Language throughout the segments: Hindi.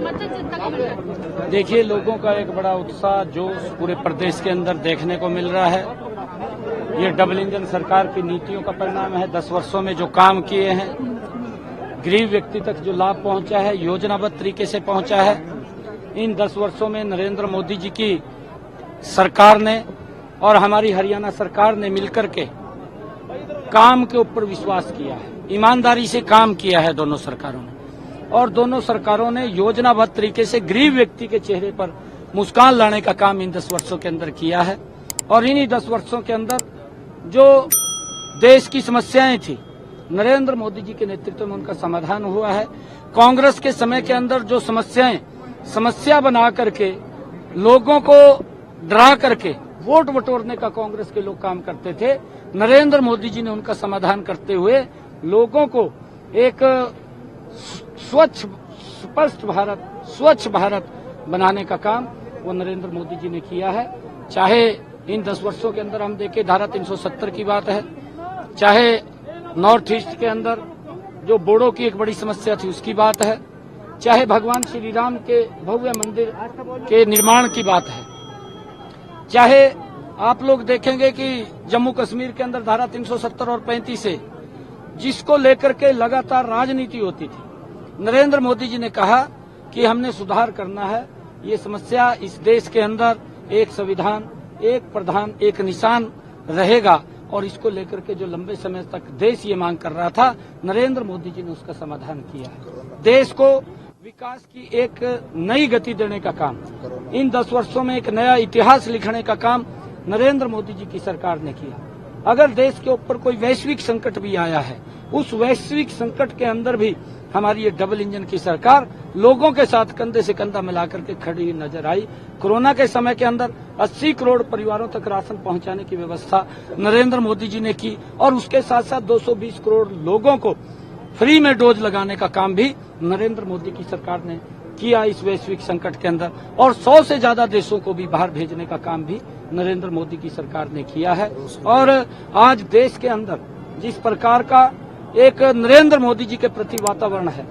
समर्थन जनता का मिल रहा है? देखिए, लोगों का एक बड़ा उत्साह जोश पूरे प्रदेश के अंदर देखने को मिल रहा है। ये डबल इंजन सरकार की नीतियों का परिणाम है। 10 वर्षों में जो काम किए हैं, गरीब व्यक्ति तक जो लाभ पहुंचा है, योजनाबद्ध तरीके से पहुंचा है। इन 10 वर्षों में नरेंद्र मोदी जी की सरकार ने और हमारी हरियाणा सरकार ने मिलकर के काम के ऊपर विश्वास किया है, ईमानदारी से काम किया है दोनों सरकारों ने। और दोनों सरकारों ने योजनाबद्ध तरीके से गरीब व्यक्ति के चेहरे पर मुस्कान लाने का काम इन 10 वर्षों के अंदर किया है। और इन्हीं 10 वर्षों के अंदर जो देश की समस्याएं थी, नरेंद्र मोदी जी के नेतृत्व में उनका समाधान हुआ है। कांग्रेस के समय के अंदर जो समस्या बना करके लोगों को डरा करके वोट बटोरने का कांग्रेस के लोग काम करते थे, नरेंद्र मोदी जी ने उनका समाधान करते हुए लोगों को एक स्वच्छ भारत बनाने का काम वो नरेंद्र मोदी जी ने किया है। चाहे इन 10 वर्षों के अंदर हम देखें, धारा 370 की बात है, चाहे नॉर्थ ईस्ट के अंदर जो बोडो की एक बड़ी समस्या थी उसकी बात है, चाहे भगवान श्री राम के भव्य मंदिर के निर्माण की बात है, चाहे आप लोग देखेंगे कि जम्मू कश्मीर के अंदर धारा 370 और 35 से जिसको लेकर के लगातार राजनीति होती थी, नरेंद्र मोदी जी ने कहा कि हमने सुधार करना है। ये समस्या इस देश के अंदर एक संविधान, एक प्रधान, एक निशान रहेगा और इसको लेकर के जो लंबे समय तक देश ये मांग कर रहा था, नरेंद्र मोदी जी ने उसका समाधान किया है। देश को विकास की एक नई गति देने का काम, इन 10 वर्षों में एक नया इतिहास लिखने का काम नरेंद्र मोदी जी की सरकार ने किया। अगर देश के ऊपर कोई वैश्विक संकट भी आया है, उस वैश्विक संकट के अंदर भी हमारी ये डबल इंजन की सरकार लोगों के साथ कंधे से कंधा मिलाकर के खड़ी हुई नजर आई। कोरोना के समय के अंदर 80 करोड़ परिवारों तक राशन पहुंचाने की व्यवस्था नरेंद्र मोदी जी ने की और उसके साथ साथ 220 करोड़ लोगों को फ्री में डोज लगाने का काम भी नरेंद्र मोदी की सरकार ने किया इस वैश्विक संकट के अंदर। और 100 से ज्यादा देशों को भी बाहर भेजने का काम भी नरेंद्र मोदी की सरकार ने किया है। और आज देश के अंदर जिस प्रकार का एक नरेंद्र मोदी जी के प्रति वातावरण है,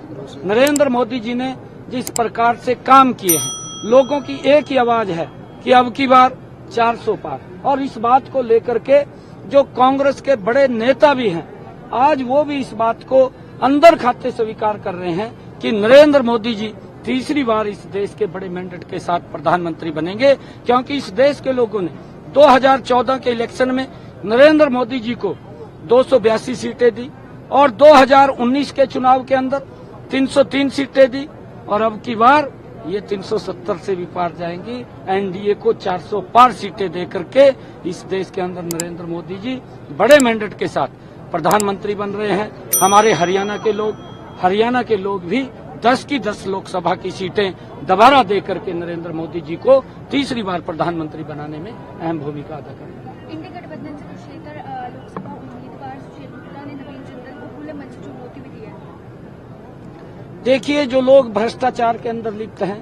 नरेंद्र मोदी जी ने जिस प्रकार से काम किए हैं, लोगों की एक ही आवाज है कि अब की बार 400 पार। और इस बात को लेकर के जो कांग्रेस के बड़े नेता भी हैं, आज वो भी इस बात को अंदर खाते स्वीकार कर रहे हैं कि नरेंद्र मोदी जी तीसरी बार इस देश के बड़े मैंडेट के साथ प्रधानमंत्री बनेंगे, क्योंकि इस देश के लोगों ने 2014 के इलेक्शन में नरेंद्र मोदी जी को 282 सीटें दी और 2019 के चुनाव के अंदर 303 सीटें दी और अब की बार ये 370 से भी पार जाएंगी। एनडीए को 400 पार सीटें देकर के इस देश के अंदर नरेंद्र मोदी जी बड़े मैंडेट के साथ प्रधानमंत्री बन रहे हैं। हमारे हरियाणा के लोग भी 10 की 10 लोकसभा की सीटें दोबारा देकर के नरेंद्र मोदी जी को तीसरी बार प्रधानमंत्री बनाने में अहम भूमिका अदा करेंगे। इंडिया गठबंधन से कुशलेतर लोकसभा उम्मीदवार सुशील गुप्ता ने नवीन जिंदल को खुले मंच चुनौती भी दी है। देखिए, जो लोग भ्रष्टाचार के अंदर लिप्त हैं,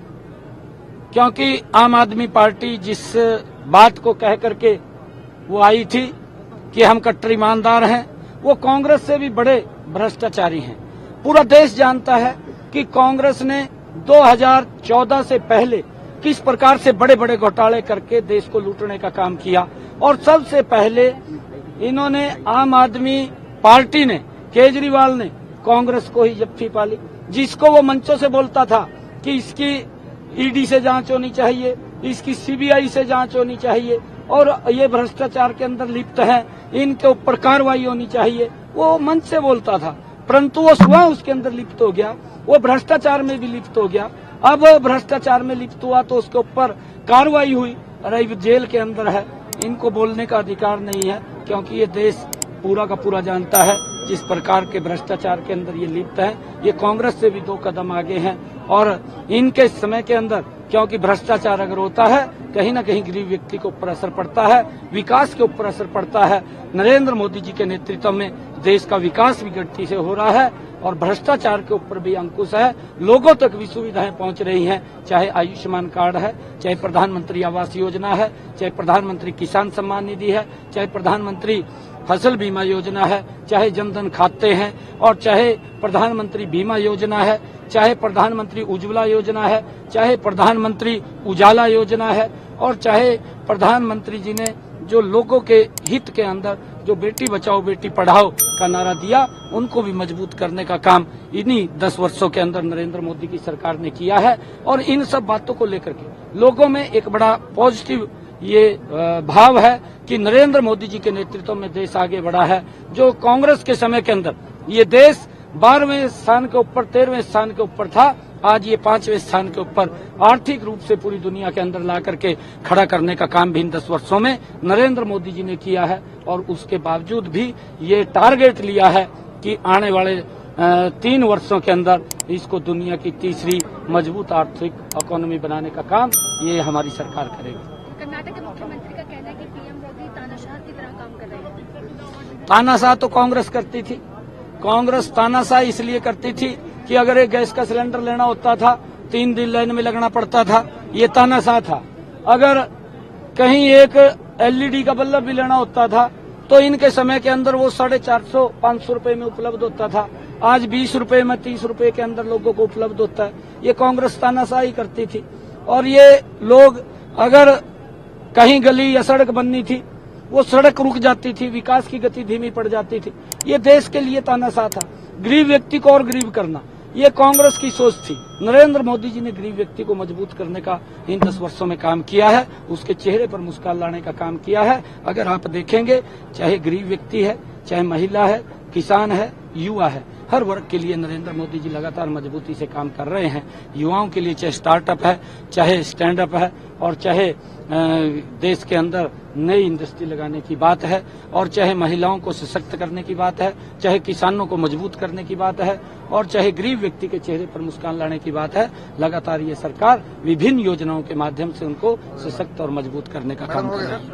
क्योंकि आम आदमी पार्टी जिस बात को कह करके वो आई थी कि हम कट्टर ईमानदार हैं, वो कांग्रेस से भी बड़े भ्रष्टाचारी हैं। पूरा देश जानता है कि कांग्रेस ने 2014 से पहले किस प्रकार से बड़े बड़े घोटाले करके देश को लूटने का काम किया। और सबसे पहले इन्होंने, आम आदमी पार्टी ने, केजरीवाल ने कांग्रेस को ही जप्फी पाली, जिसको वो मंचों से बोलता था कि इसकी ईडी से जांच होनी चाहिए, इसकी सीबीआई से जांच होनी चाहिए और ये भ्रष्टाचार के अंदर लिप्त है, इनके ऊपर कार्रवाई होनी चाहिए, वो मंच से बोलता था। परंतु वो स्वयं उसके अंदर लिप्त हो गया, वो भ्रष्टाचार में भी लिप्त हो गया। अब भ्रष्टाचार में लिप्त हुआ तो उसके ऊपर कार्रवाई हुई, अरे जेल के अंदर है। इनको बोलने का अधिकार नहीं है, क्योंकि ये देश पूरा का पूरा जानता है जिस प्रकार के भ्रष्टाचार के अंदर ये लिप्त है। ये कांग्रेस से भी 2 कदम आगे हैं और इनके समय के अंदर, क्योंकि भ्रष्टाचार अगर होता है कहीं न कहीं गरीब व्यक्ति के ऊपर असर पड़ता है, विकास के ऊपर असर पड़ता है। नरेंद्र मोदी जी के नेतृत्व में देश का विकास भी गति से हो रहा है और भ्रष्टाचार के ऊपर भी अंकुश है। लोगों तक भी सुविधाएं पहुंच रही हैं, चाहे आयुष्मान कार्ड है, चाहे प्रधानमंत्री आवास योजना है, चाहे प्रधानमंत्री किसान सम्मान निधि है, चाहे प्रधानमंत्री फसल बीमा योजना है, चाहे जनधन खाते हैं और चाहे प्रधानमंत्री बीमा योजना है। चाहे प्रधानमंत्री उज्ज्वला योजना है, चाहे प्रधानमंत्री उजाला योजना है, और चाहे प्रधानमंत्री जी ने जो लोगों के हित के अंदर जो बेटी बचाओ बेटी पढ़ाओ का नारा दिया, उनको भी मजबूत करने का काम इन्हीं 10 वर्षों के अंदर नरेंद्र मोदी की सरकार ने किया है। और इन सब बातों को लेकर के लोगों में एक बड़ा पॉजिटिव ये भाव है कि नरेंद्र मोदी जी के नेतृत्व में देश आगे बढ़ा है। जो कांग्रेस के समय के अंदर ये देश 12वें स्थान के ऊपर 13वें स्थान के ऊपर था, आज ये 5वें स्थान के ऊपर आर्थिक रूप से पूरी दुनिया के अंदर ला करके खड़ा करने का काम भी इन 10 वर्षों में नरेंद्र मोदी जी ने किया है। और उसके बावजूद भी ये टारगेट लिया है कि आने वाले 3 वर्षों के अंदर इसको दुनिया की तीसरी मजबूत आर्थिक इकोनॉमी बनाने का काम ये हमारी सरकार करेगी। कर्नाटक के मुख्यमंत्री का कहना है कि पीएम मोदी तानाशाह की तरह काम कर रहे हैं। तानाशाह तो कांग्रेस करती थी। कांग्रेस तानाशाह इसलिए करती थी कि अगर एक गैस का सिलेंडर लेना होता था 3 दिन लाइन में लगना पड़ता था, ये तानाशाह था। अगर कहीं एक एलईडी का बल्ब भी लेना होता था तो इनके समय के अंदर वो 450-500 रुपए में उपलब्ध होता था। आज 20 रुपए में 30 रुपए के अंदर लोगों को उपलब्ध होता है। ये कांग्रेस तानाशाही करती थी। और ये लोग अगर कहीं गली या सड़क बननी थी, वो सड़क रुक जाती थी, विकास की गति धीमी पड़ जाती थी। ये देश के लिए तानाशाह था। गरीब व्यक्ति को और गरीब करना, ये कांग्रेस की सोच थी। नरेंद्र मोदी जी ने गरीब व्यक्ति को मजबूत करने का इन 10 वर्षों में काम किया है, उसके चेहरे पर मुस्कान लाने का काम किया है। अगर आप देखेंगे, चाहे गरीब व्यक्ति है, चाहे महिला है, किसान है, युवा है, हर वर्ग के लिए नरेंद्र मोदी जी लगातार मजबूती से काम कर रहे हैं। युवाओं के लिए चाहे स्टार्टअप है, चाहे स्टैंड अप है, और चाहे देश के अंदर नई इंडस्ट्री लगाने की बात है, और चाहे महिलाओं को सशक्त करने की बात है, चाहे किसानों को मजबूत करने की बात है, और चाहे गरीब व्यक्ति के चेहरे पर मुस्कान लाने की बात है। लगातार ये सरकार विभिन्न योजनाओं के माध्यम से उनको सशक्त और मजबूत करने का काम कर रही है।